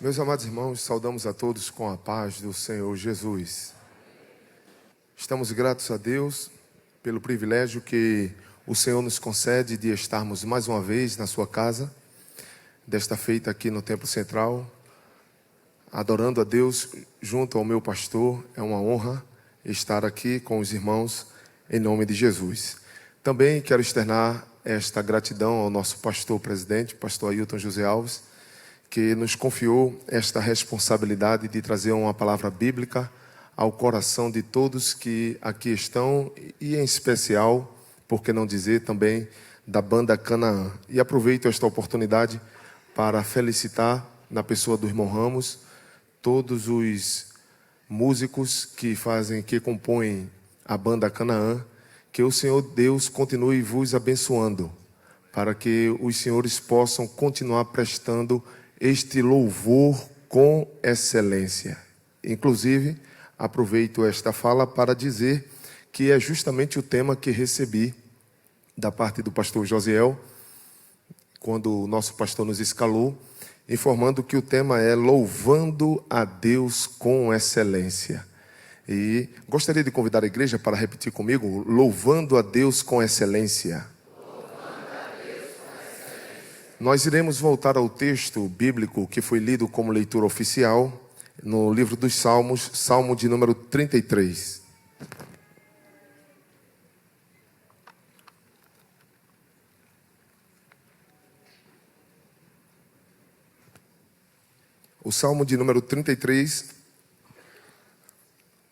Meus amados irmãos, saudamos a todos com a paz do Senhor Jesus. Estamos gratos a Deus pelo privilégio que o Senhor nos concede de estarmos mais uma vez na sua casa, desta feita aqui no Templo Central, adorando a Deus junto ao meu pastor. É uma honra estar aqui com os irmãos em nome de Jesus. Também quero externar esta gratidão ao nosso pastor presidente, pastor Ailton José Alves, que nos confiou esta responsabilidade de trazer uma palavra bíblica ao coração de todos que aqui estão, e em especial, por que não dizer, também da banda Canaã. E aproveito esta oportunidade para felicitar, na pessoa do irmão Ramos, todos os músicos que compõem a banda Canaã. Que o Senhor Deus continue vos abençoando, para que os senhores possam continuar prestando este louvor com excelência. Inclusive, aproveito esta fala para dizer que é justamente o tema que recebi da parte do pastor Josiel, quando o nosso pastor nos escalou, informando que o tema é louvando a Deus com excelência. E gostaria de convidar a igreja para repetir comigo: louvando a Deus com excelência. Nós iremos voltar ao texto bíblico que foi lido como leitura oficial no livro dos Salmos, Salmo de número 33. O Salmo de número 33,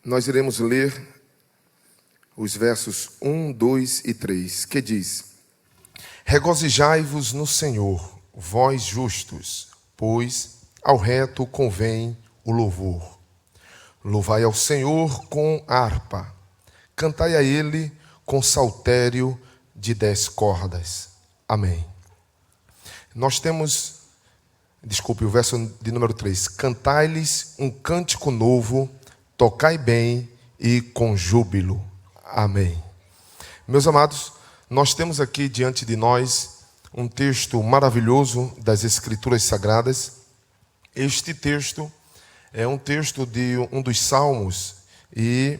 nós iremos ler os versos 1, 2 e 3, que diz: Regozijai-vos no Senhor, vós justos, pois ao reto convém o louvor. Louvai ao Senhor com harpa, cantai a Ele com saltério de 10 cordas. Amém. Nós temos, o verso de número 3. Cantai-lhes um cântico novo, tocai bem e com júbilo. Amém. Meus amados, nós temos aqui diante de nós um texto maravilhoso das Escrituras Sagradas. Este texto é um texto de um dos salmos, e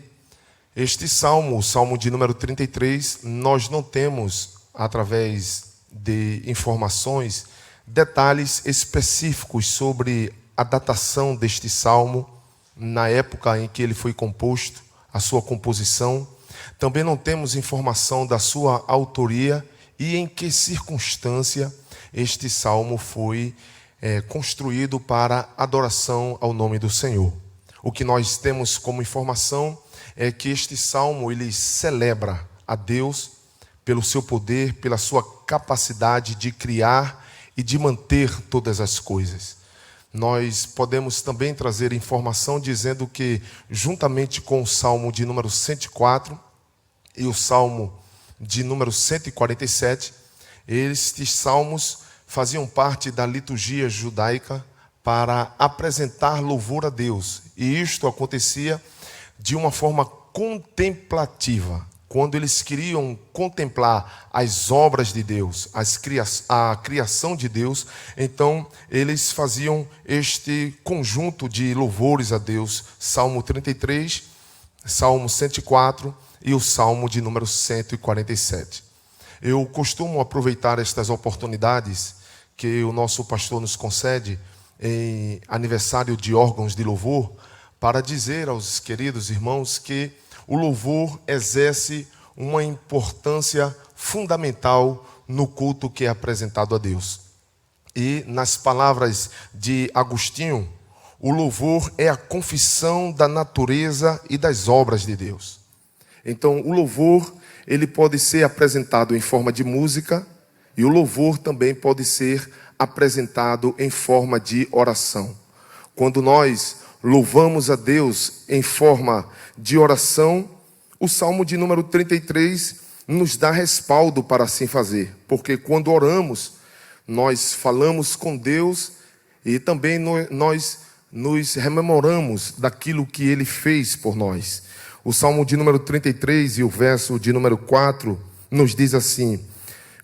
este salmo, o salmo de número 33, nós não temos, através de informações, detalhes específicos sobre a datação deste salmo, na época em que ele foi composto, a sua composição. Também não temos informação da sua autoria e em que circunstância este salmo foi construído para adoração ao nome do Senhor. O que nós temos como informação é que este salmo ele celebra a Deus pelo seu poder, pela sua capacidade de criar e de manter todas as coisas. Nós podemos também trazer informação dizendo que, juntamente com o salmo de número 104 e o salmo de número 147, estes salmos faziam parte da liturgia judaica para apresentar louvor a Deus. E isto acontecia de uma forma contemplativa. Quando eles queriam contemplar as obras de Deus, a criação de Deus, então eles faziam este conjunto de louvores a Deus: Salmo 33, Salmo 104 e o Salmo de número 147. Eu costumo aproveitar estas oportunidades que o nosso pastor nos concede em aniversário de órgãos de louvor para dizer aos queridos irmãos que o louvor exerce uma importância fundamental no culto que é apresentado a Deus. E nas palavras de Agostinho, o louvor é a confissão da natureza e das obras de Deus. Então, o louvor ele pode ser apresentado em forma de música, e o louvor também pode ser apresentado em forma de oração. Quando nós louvamos a Deus em forma de oração, o Salmo de número 33 nos dá respaldo para assim fazer, porque quando oramos, nós falamos com Deus e também nós nos rememoramos daquilo que Ele fez por nós. O Salmo de número 33 e o verso de número 4 nos diz assim,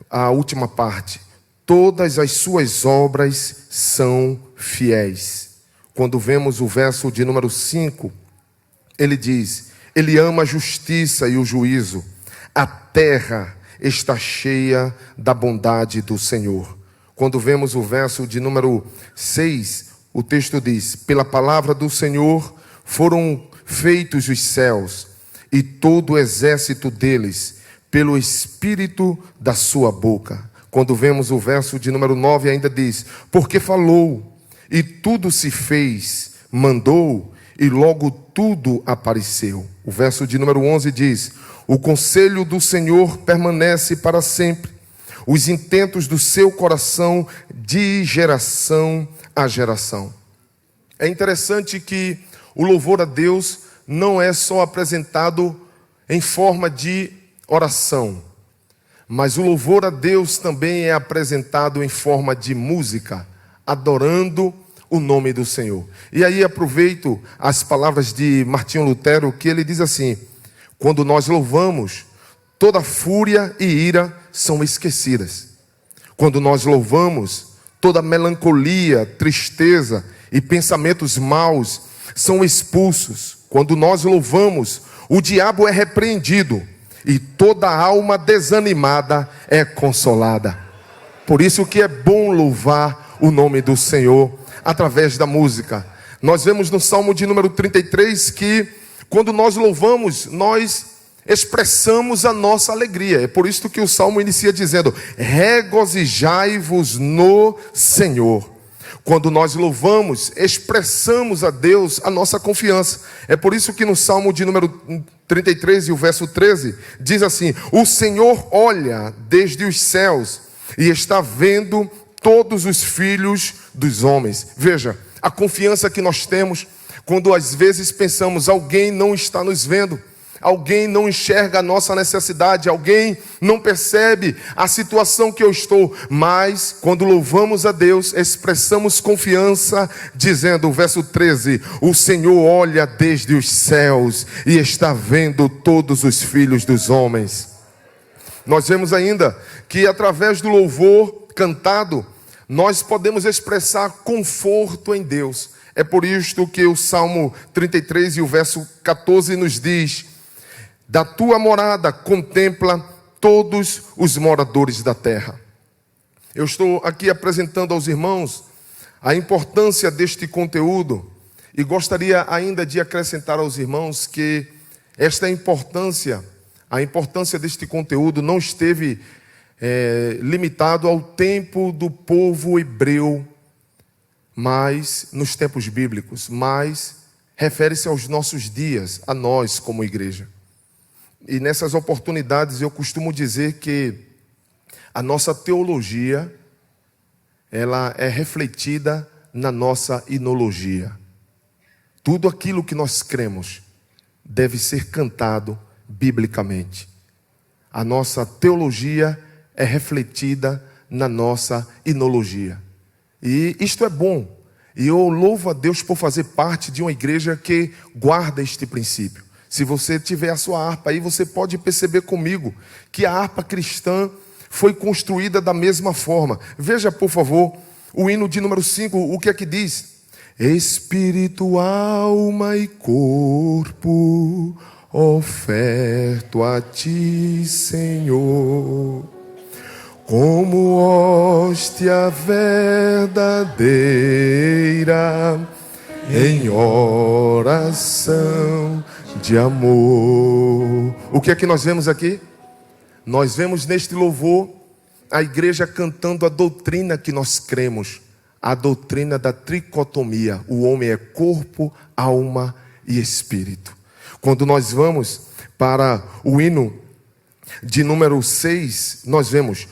a última parte: todas as suas obras são fiéis. quando vemos o verso de número 5, ele diz: Ele ama a justiça e o juízo. A terra está cheia da bondade do Senhor. Quando vemos o verso de número 6, o texto diz: Pela palavra do Senhor foram feitos os céus, e todo o exército deles, pelo Espírito da sua boca. Quando vemos o verso de número 9, ainda diz: Porque falou, e tudo se fez, mandou, e logo tudo apareceu. O verso de número 11 diz: O conselho do Senhor permanece para sempre, os intentos do seu coração de geração a geração. É interessante que o louvor a Deus não é só apresentado em forma de oração, mas o louvor a Deus também é apresentado em forma de música, adorando o nome do Senhor. E aí aproveito as palavras de Martinho Lutero, que ele diz assim: quando nós louvamos, toda fúria e ira são esquecidas. Quando nós louvamos, toda melancolia, tristeza e pensamentos maus são expulsos. Quando nós louvamos, o diabo é repreendido e toda alma desanimada é consolada. Por isso que é bom louvar o nome do Senhor através da música. Nós vemos no Salmo de número 33 que quando nós louvamos, nós expressamos a nossa alegria. É por isso que o Salmo inicia dizendo: regozijai-vos no Senhor. Quando nós louvamos, expressamos a Deus a nossa confiança. É por isso que no Salmo de número 33 e o verso 13 diz assim: o Senhor olha desde os céus e está vendo todos os filhos dos homens. Veja, a confiança que nós temos quando às vezes pensamos: alguém não está nos vendo, alguém não enxerga a nossa necessidade, alguém não percebe a situação que eu estou. Mas quando louvamos a Deus, expressamos confiança, dizendo, o verso 13: o Senhor olha desde os céus e está vendo todos os filhos dos homens. Nós vemos ainda que através do louvor cantado, nós podemos expressar conforto em Deus. É por isto que o Salmo 33 e o verso 14 nos diz: da tua morada contempla todos os moradores da terra. Eu estou aqui apresentando aos irmãos a importância deste conteúdo e gostaria ainda de acrescentar aos irmãos que esta importância, a importância deste conteúdo não esteve limitado ao tempo do povo hebreu, mas nos tempos bíblicos, mas refere-se aos nossos dias, a nós como igreja. E nessas oportunidades eu costumo dizer que a nossa teologia, ela é refletida na nossa inologia. Tudo aquilo que nós cremos deve ser cantado biblicamente. A nossa teologia é refletida na nossa inologia. E isto é bom. E eu louvo a Deus por fazer parte de uma igreja que guarda este princípio. Se você tiver a sua harpa aí, você pode perceber comigo que a harpa cristã foi construída da mesma forma. Veja, por favor, o hino de número 5, o que é que diz? Espírito, alma e corpo, oferto a ti, Senhor, como hóstia verdadeira, em oração de amor. O que é que nós vemos aqui? Nós vemos neste louvor a igreja cantando a doutrina que nós cremos, a doutrina da tricotomia. O homem é corpo, alma e espírito. Quando nós vamos para o hino de número 6, nós vemos: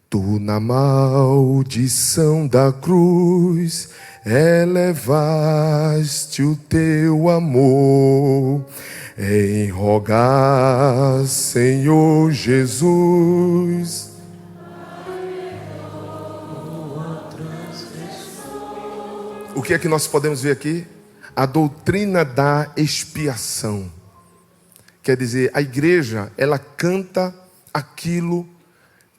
tu na maldição da cruz elevaste o teu amor, em rogar, Senhor Jesus. O que é que nós podemos ver aqui? A doutrina da expiação. Quer dizer, a igreja, ela canta aquilo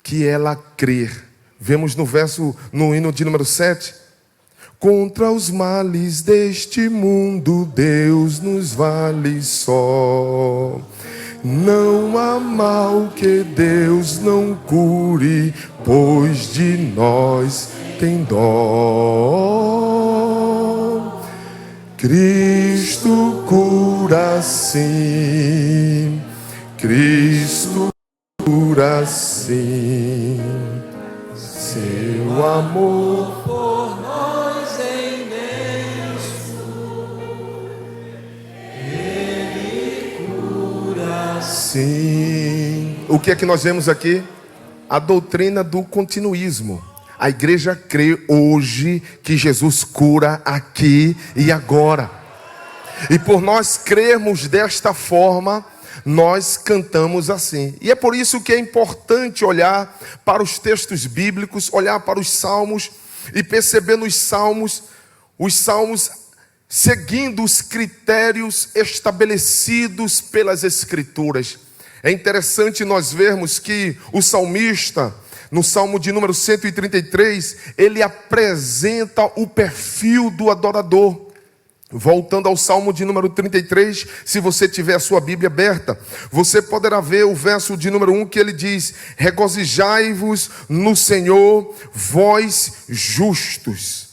que ela crer. Vemos no hino de número 7, Contra os males deste mundo, Deus nos vale só. Não há mal que Deus não cure, pois de nós tem dó. Cristo cura sim, Cristo cura sim, seu amor por nós é imenso, Ele cura sim. O que é que nós vemos aqui? A doutrina do continuismo. A igreja crê hoje que Jesus cura aqui e agora. E por nós crermos desta forma, nós cantamos assim. E é por isso que é importante olhar para os textos bíblicos, olhar para os salmos e perceber nos salmos, os salmos seguindo os critérios estabelecidos pelas Escrituras. É interessante nós vermos que o salmista, no Salmo de número 133, ele apresenta o perfil do adorador. Voltando ao Salmo de número 33, se você tiver a sua Bíblia aberta, você poderá ver o verso de número 1 que ele diz: regozijai-vos no Senhor, vós justos,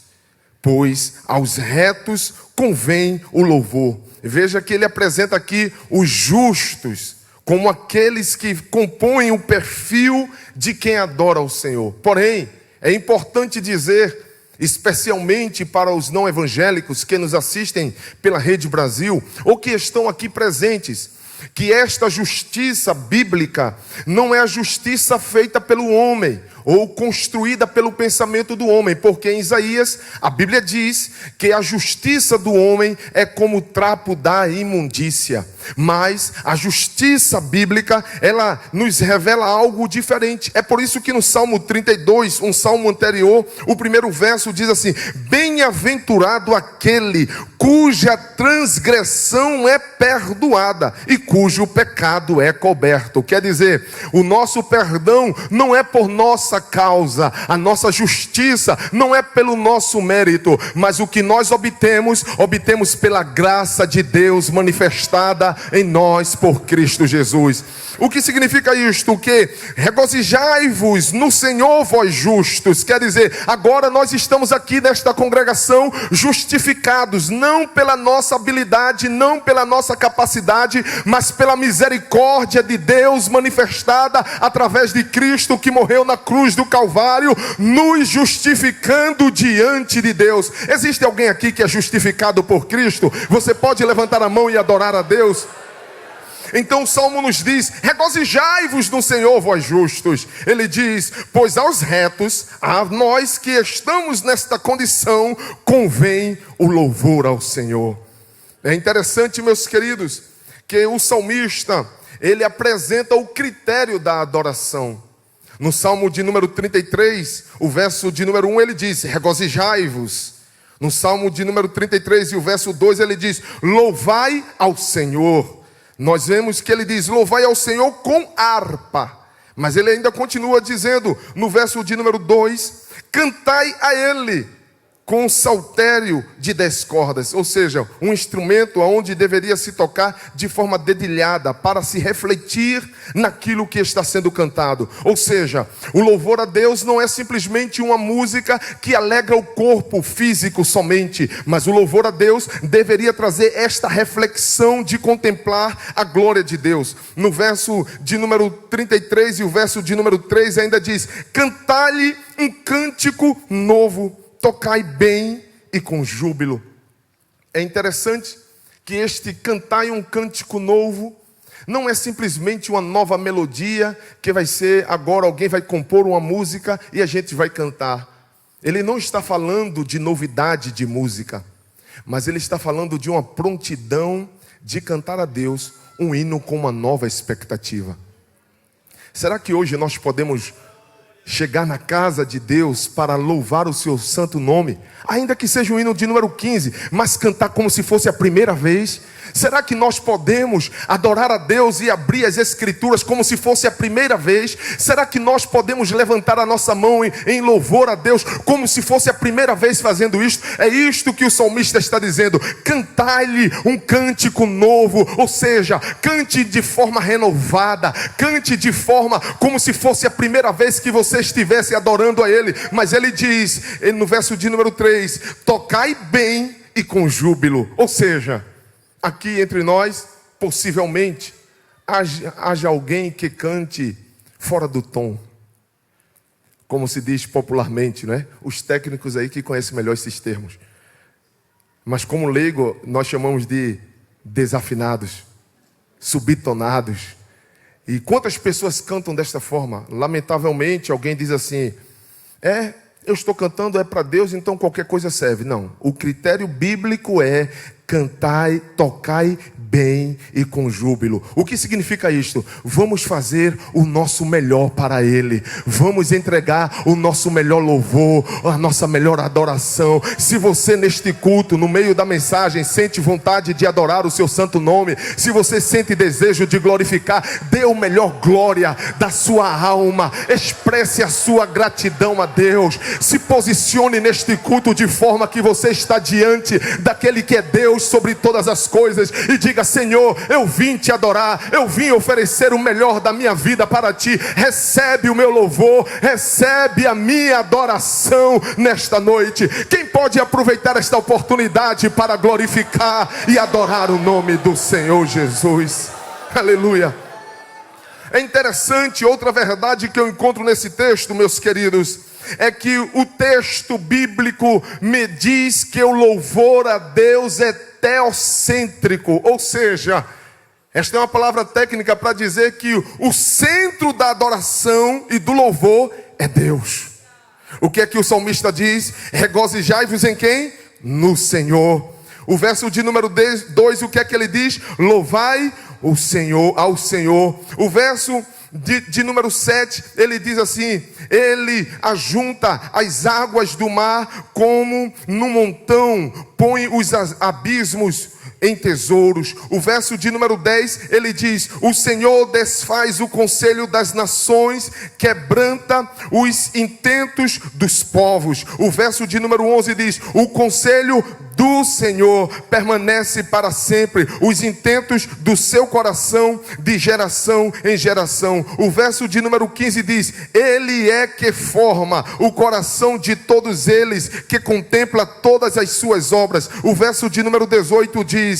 pois aos retos convém o louvor. Veja que ele apresenta aqui os justos como aqueles que compõem o perfil de quem adora o Senhor. Porém, é importante dizer, especialmente para os não evangélicos que nos assistem pela Rede Brasil, ou que estão aqui presentes, que esta justiça bíblica não é a justiça feita pelo homem, ou construída pelo pensamento do homem, porque em Isaías a Bíblia diz que a justiça do homem é como o trapo da imundícia, mas a justiça bíblica, ela nos revela algo diferente. É por isso que no Salmo 32, um salmo anterior, o primeiro verso diz assim: bem-aventurado aquele cuja transgressão é perdoada e cujo pecado é coberto. Quer dizer, o nosso perdão não é por nossa causa, a nossa justiça não é pelo nosso mérito, mas o que nós obtemos pela graça de Deus manifestada em nós por Cristo Jesus. O que significa isto? Que regozijai-vos no Senhor, vós justos. Quer dizer, agora nós estamos aqui nesta congregação justificados, não pela nossa habilidade, não pela nossa capacidade, mas pela misericórdia de Deus manifestada através de Cristo, que morreu na cruz do Calvário, nos justificando diante de Deus. Existe alguém aqui que é justificado por Cristo? Você pode levantar a mão e adorar a Deus? Então o Salmo nos diz: regozijai-vos no Senhor, vós justos. Ele diz: pois aos retos, a nós que estamos nesta condição, convém o louvor ao Senhor. É interessante, meus queridos, que o salmista, ele apresenta o critério da adoração. No Salmo de número 33, o verso de número 1, ele diz: regozijai-vos. No Salmo de número 33 e o verso 2, ele diz: louvai ao Senhor. Nós vemos que ele diz: louvai ao Senhor com harpa. Mas ele ainda continua dizendo, no verso de número 2, cantai a ele com saltério de 10 cordas, ou seja, um instrumento onde deveria se tocar de forma dedilhada, para se refletir naquilo que está sendo cantado. Ou seja, o louvor a Deus não é simplesmente uma música que alegra o corpo físico somente, mas o louvor a Deus deveria trazer esta reflexão de contemplar a glória de Deus. No verso de número 33 e o verso de número 3 ainda diz: cantai-lhe um cântico novo, tocai bem e com júbilo. É interessante que este cantai um cântico novo não é simplesmente uma nova melodia que vai ser agora alguém vai compor uma música e a gente vai cantar. Ele não está falando de novidade de música, mas ele está falando de uma prontidão de cantar a Deus um hino com uma nova expectativa. Será que hoje nós podemos chegar na casa de Deus para louvar o seu santo nome, ainda que seja o hino de número 15, mas cantar como se fosse a primeira vez? Será que nós podemos adorar a Deus e abrir as Escrituras como se fosse a primeira vez? Será que nós podemos levantar a nossa mão em louvor a Deus como se fosse a primeira vez fazendo isto? É isto que o salmista está dizendo: cantai-lhe um cântico novo, ou seja, cante de forma renovada, cante de forma como se fosse a primeira vez que você estivesse adorando a Ele. Mas ele diz, no verso de número 3, tocai bem e com júbilo. Ou seja, aqui entre nós, possivelmente, haja alguém que cante fora do tom, como se diz popularmente, não é? Os técnicos aí que conhecem melhor esses termos. Mas como leigo, nós chamamos de desafinados, subtonados. E quantas pessoas cantam desta forma? Lamentavelmente, alguém diz assim: eu estou cantando, é para Deus, então qualquer coisa serve. Não, o critério bíblico é cantai, tocai bem e com júbilo. O que significa isto? Vamos fazer o nosso melhor para Ele. Vamos entregar o nosso melhor louvor, a nossa melhor adoração. Se você neste culto, no meio da mensagem, sente vontade de adorar o seu santo nome, se você sente desejo de glorificar, dê o melhor glória da sua alma, expresse a sua gratidão a Deus. Se posicione neste culto de forma que você está diante daquele que é Deus sobre todas as coisas e diga: Senhor, eu vim te adorar, eu vim oferecer o melhor da minha vida para ti. Recebe o meu louvor, recebe a minha adoração nesta noite. Quem pode aproveitar esta oportunidade para glorificar e adorar o nome do Senhor Jesus? Aleluia. É interessante, outra verdade que eu encontro nesse texto, meus queridos, é que o texto bíblico me diz que o louvor a Deus é teocêntrico, ou seja, esta é uma palavra técnica para dizer que o centro da adoração e do louvor é Deus. O que é que o salmista diz? Regozijai-vos em quem? No Senhor. O verso de número 2, o que é que ele diz? Louvai o Senhor, ao Senhor. O verso de número 7, ele diz assim: Ele ajunta as águas do mar como num montão, põe os abismos em tesouros. O verso de número 10, ele diz: o Senhor desfaz o conselho das nações, quebranta os intentos dos povos. O verso de número 11 diz: o conselho do Senhor permanece para sempre, os intentos do seu coração de geração em geração. O verso de número 15 diz: Ele é que forma o coração de todos eles, que contempla todas as suas obras. O verso de número 18 diz: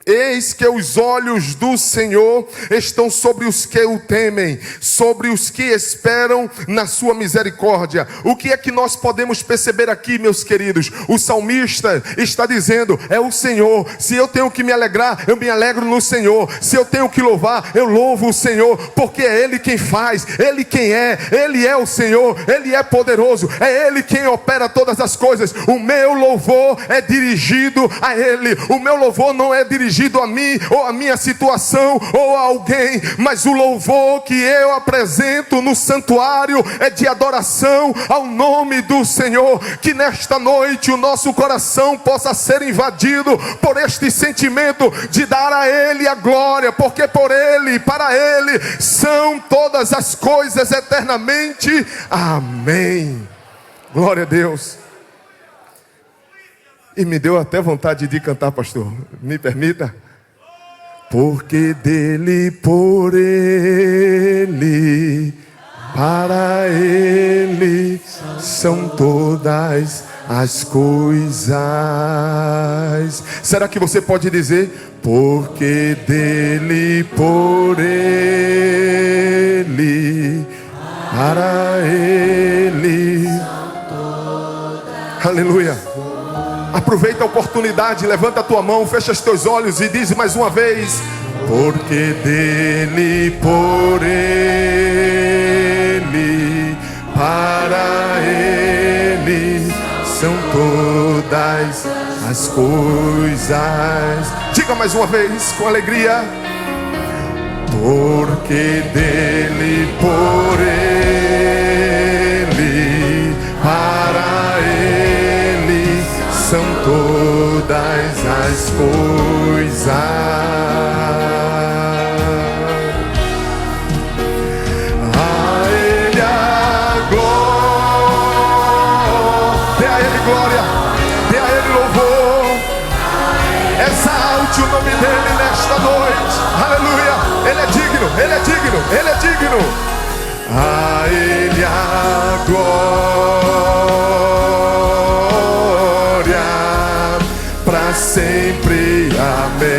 eis que os olhos do Senhor estão sobre os que o temem, sobre os que esperam na sua misericórdia. O que é que nós podemos perceber aqui, meus queridos? O salmista está dizendo: é o Senhor. Se eu tenho que me alegrar, eu me alegro no Senhor. Se eu tenho que louvar, eu louvo o Senhor, porque é Ele quem faz, Ele quem é, Ele é o Senhor, Ele é poderoso, é Ele quem opera todas as coisas. O meu louvor é dirigido a Ele. O meu louvor não é dirigido a mim, ou a minha situação, ou a alguém, mas o louvor que eu apresento no santuário é de adoração ao nome do Senhor. Que nesta noite o nosso coração possa ser invadido por este sentimento de dar a Ele a glória, porque por Ele, para Ele são todas as coisas eternamente. Amém. Glória a Deus. E me deu até vontade de cantar, pastor. Me permita? Porque dele, por ele, para ele são todas as coisas. Será que você pode dizer? Porque dele, por ele, para ele. Aleluia. Aproveita a oportunidade, levanta a tua mão, fecha os teus olhos e diz mais uma vez: porque dele, por ele, para ele são todas as coisas. Diga mais uma vez com alegria: porque dele, por ele, para ele as coisas. A Ele a glória. Dê a Ele glória, dê a Ele louvor. Exalte o nome dEle nesta noite. Aleluia. Ele é digno, Ele é digno, Ele é digno. A Ele a glória para sempre. Amém.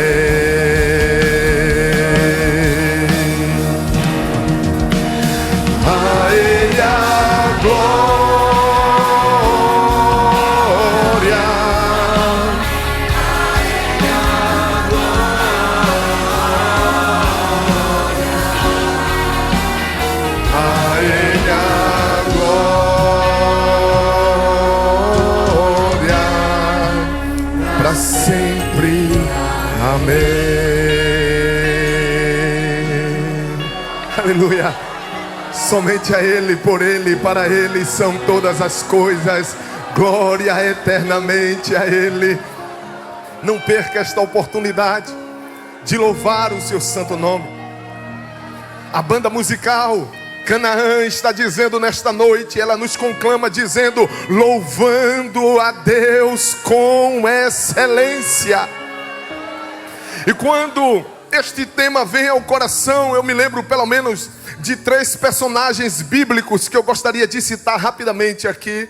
A Ele a glória. A Ele a glória para sempre. Amém. Aleluia. Somente a Ele, por Ele, para Ele são todas as coisas. Glória eternamente a Ele. Não perca esta oportunidade de louvar o seu santo nome. A banda musical Canaã está dizendo nesta noite, ela nos conclama dizendo: louvando a Deus com excelência. E quando este tema vem ao coração, eu me lembro pelo menos de 3 personagens bíblicos que eu gostaria de citar rapidamente aqui.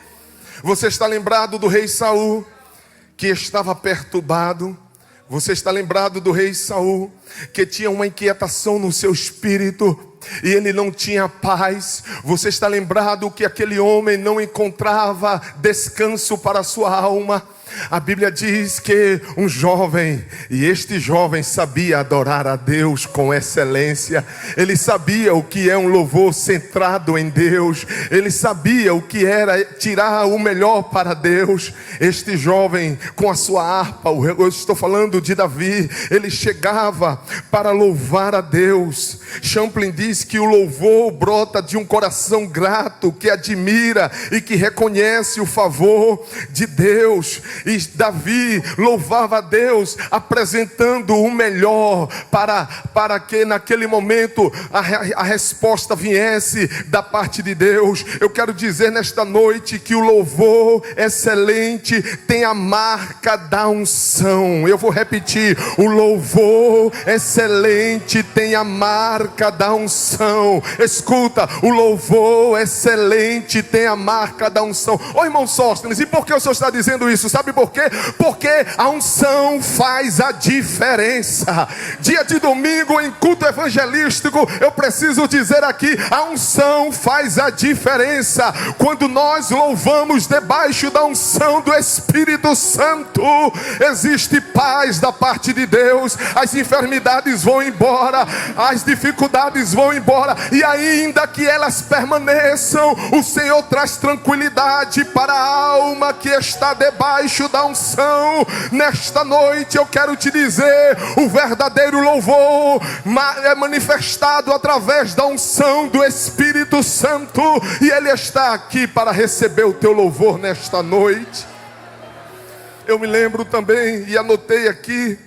Você está lembrado do rei Saul, que estava perturbado? Você está lembrado do rei Saul, que tinha uma inquietação no seu espírito e ele não tinha paz? Você está lembrado que aquele homem não encontrava descanso para a sua alma? A Bíblia diz que um jovem, e este jovem sabia adorar a Deus com excelência. Ele sabia o que é um louvor centrado em Deus. Ele sabia o que era tirar o melhor para Deus. Este jovem com a sua harpa, eu estou falando de Davi, ele chegava para louvar a Deus. Champlin diz que o louvor brota de um coração grato, que admira e que reconhece o favor de Deus. E Davi louvava a Deus, apresentando o melhor para que naquele momento a resposta viesse da parte de Deus. Eu quero dizer nesta noite que o louvor excelente tem a marca da unção. Eu vou repetir: o louvor excelente tem a marca da unção. Escuta, o louvor excelente tem a marca da unção. Ô irmão Sóstenes, e por que o senhor está dizendo isso? Sabe por quê? Porque a unção faz a diferença. Dia de domingo em culto evangelístico, eu preciso dizer aqui: a unção faz a diferença. Quando nós louvamos debaixo da unção do Espírito Santo, existe paz da parte de Deus. As enfermidades vão embora, as dificuldades vão embora, e ainda que elas permaneçam, o Senhor traz tranquilidade para a alma que está debaixo da unção. Nesta noite eu quero te dizer: o verdadeiro louvor é manifestado através da unção do Espírito Santo, e Ele está aqui para receber o teu louvor nesta noite. Eu me lembro também, e anotei aqui,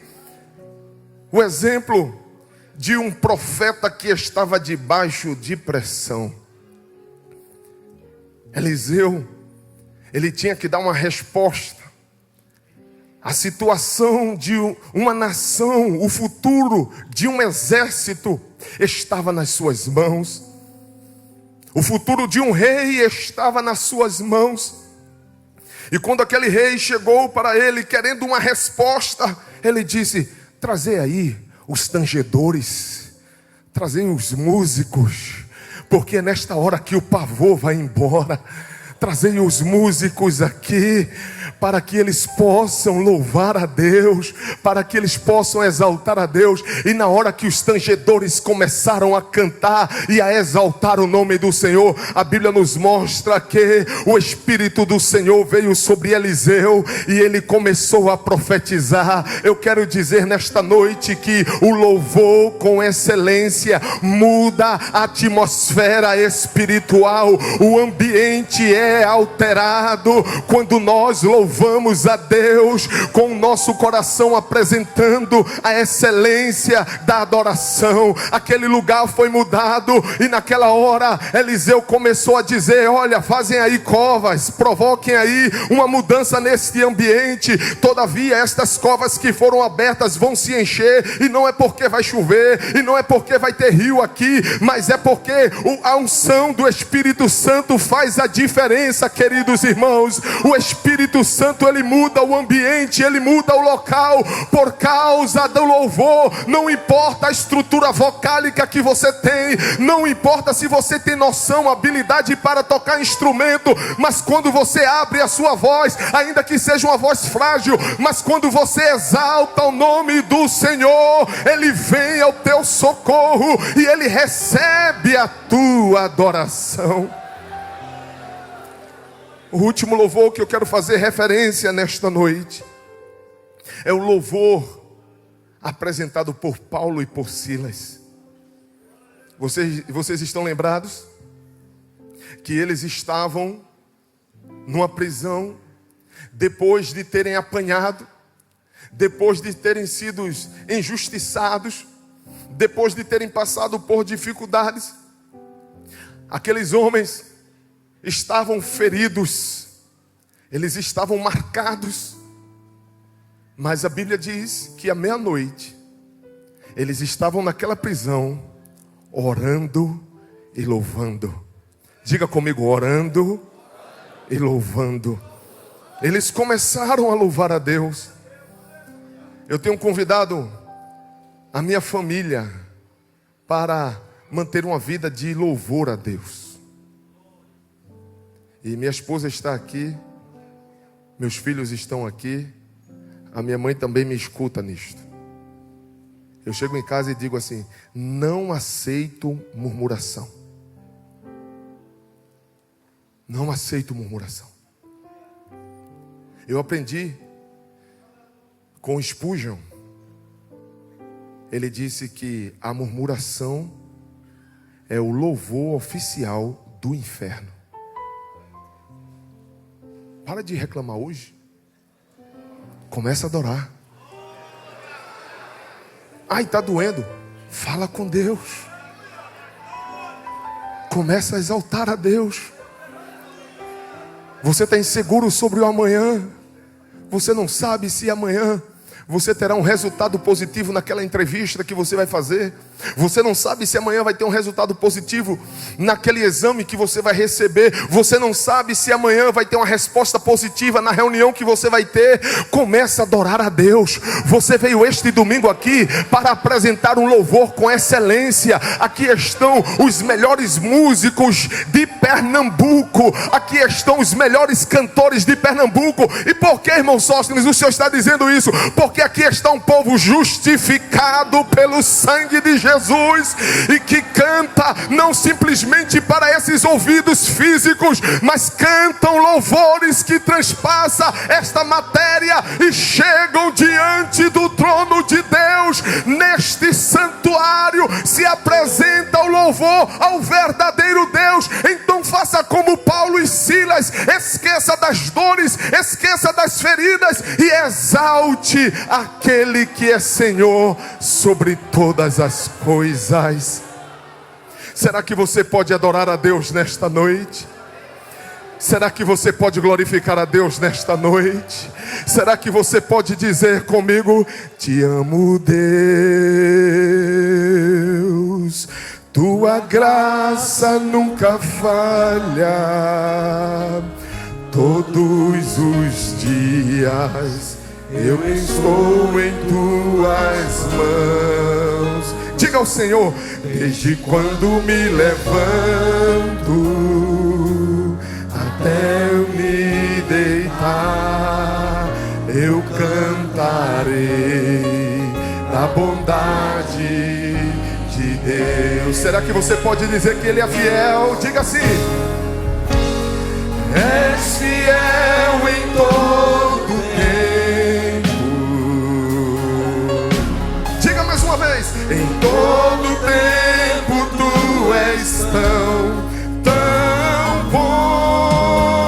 o exemplo de um profeta que estava debaixo de pressão. Eliseu, ele tinha que dar uma resposta. A situação de uma nação, o futuro de um exército estava nas suas mãos. O futuro de um rei estava nas suas mãos. E quando aquele rei chegou para ele querendo uma resposta, ele disse: trazei aí os tangedores, trazei os músicos, porque é nesta hora que o pavor vai embora. Trazei os músicos aqui, para que eles possam louvar a Deus, para que eles possam exaltar a Deus. E na hora que os tangedores começaram a cantar e a exaltar o nome do Senhor, a Bíblia nos mostra que o Espírito do Senhor veio sobre Eliseu e ele começou a profetizar. Eu quero dizer nesta noite que o louvor com excelência muda a atmosfera espiritual. O ambiente é é alterado quando nós louvamos a Deus com o nosso coração apresentando a excelência da adoração. Aquele lugar foi mudado e naquela hora Eliseu começou a dizer: olha, fazem aí covas, provoquem aí uma mudança neste ambiente. Todavia estas covas que foram abertas vão se encher, e não é porque vai chover, e não é porque vai ter rio aqui, mas é porque a unção do Espírito Santo faz a diferença, queridos irmãos. O Espírito Santo, ele muda o ambiente, ele muda o local, por causa do louvor. Não importa a estrutura vocálica que você tem, não importa se você tem noção, habilidade para tocar instrumento, mas quando você abre a sua voz, ainda que seja uma voz frágil, mas quando você exalta o nome do Senhor, ele vem ao teu socorro e ele recebe a tua adoração. O último louvor que eu quero fazer referência nesta noite é o louvor apresentado por Paulo e por Silas. Vocês estão lembrados que eles estavam numa prisão depois de terem apanhado, depois de terem sido injustiçados, depois de terem passado por dificuldades. Aqueles homens estavam feridos, eles estavam marcados, mas a Bíblia diz que à meia-noite eles estavam naquela prisão orando e louvando. Diga comigo: orando e louvando. Eles começaram a louvar a Deus. Eu tenho convidado a minha família para manter uma vida de louvor a Deus. E minha esposa está aqui, meus filhos estão aqui, a minha mãe também me escuta nisto. Eu chego em casa e digo assim: não aceito murmuração. Não aceito murmuração. Eu aprendi com Spurgeon. Ele disse que a murmuração é o louvor oficial do inferno. Para de reclamar hoje. Começa a adorar. Ai, está doendo. Fala com Deus. Começa a exaltar a Deus. Você está inseguro sobre o amanhã. Você não sabe se amanhã você terá um resultado positivo naquela entrevista que você vai fazer. Você não sabe se amanhã vai ter um resultado positivo naquele exame que você vai receber. Você não sabe se amanhã vai ter uma resposta positiva na reunião que você vai ter. Comece a adorar a Deus. Você veio este domingo aqui para apresentar um louvor com excelência. Aqui estão os melhores músicos de Pernambuco. Aqui estão os melhores cantores de Pernambuco. E por que, irmão Sóstenes, o Senhor está dizendo isso? Porque aqui está um povo justificado pelo sangue de Jesus, e que canta não simplesmente para esses ouvidos físicos, mas cantam louvores que transpassam esta matéria e chegam diante do trono de Deus. Neste santuário se apresenta o louvor ao verdadeiro Deus. Então faça como Paulo e Silas, esqueça das dores, esqueça das feridas e exalte aquele que é Senhor sobre todas as coisas. Será que você pode adorar a Deus nesta noite? Será que você pode glorificar a Deus nesta noite? Será que você pode dizer comigo: te amo, Deus, tua graça nunca falha, todos os dias eu estou em tuas mãos. Diga ao Senhor: desde quando me levanto até eu me deitar, eu cantarei da bondade de Deus. Será que você pode dizer que Ele é fiel? Diga assim: és fiel em todo tempo. Diga mais uma vez: em todo tempo tu és tão bom.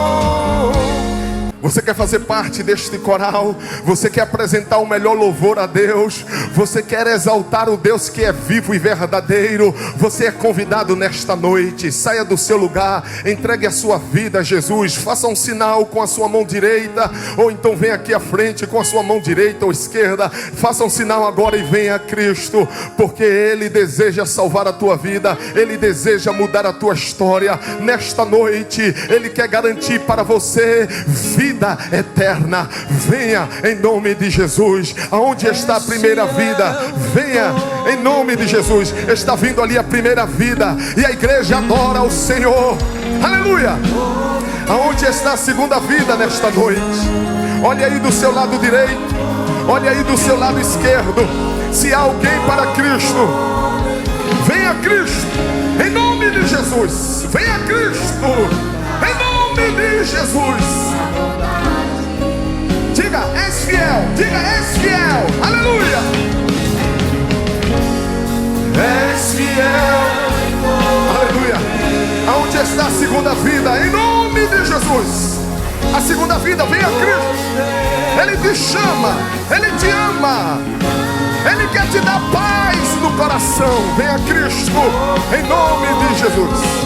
Você quer fazer parte deste coral? Você quer apresentar o melhor louvor a Deus? Você quer exaltar o Deus que é vivo e verdadeiro? Você é convidado nesta noite. Saia do seu lugar, entregue a sua vida a Jesus. Faça um sinal com a sua mão direita, ou então venha aqui à frente com a sua mão direita ou esquerda. Faça um sinal agora e venha a Cristo, porque Ele deseja salvar a tua vida. Ele deseja mudar a tua história. Nesta noite Ele quer garantir para você vida eterna. Venha em nome de Jesus. Aonde está a primeira vida? Venha em nome de Jesus. Está vindo ali a primeira vida, e a igreja adora o Senhor. Aleluia. Aonde está a segunda vida nesta noite? Olha aí do seu lado direito, olha aí do seu lado esquerdo. Se há alguém para Cristo, venha a Cristo em nome de Jesus. Venha a Cristo em nome de Jesus. Diga, és fiel. Diga, és fiel. Aleluia. És fiel. Aleluia. Aonde está a segunda vida? Em nome de Jesus. A segunda vida, vem a Cristo. Ele te chama, Ele te ama, Ele quer te dar paz no coração. Vem a Cristo em nome de Jesus.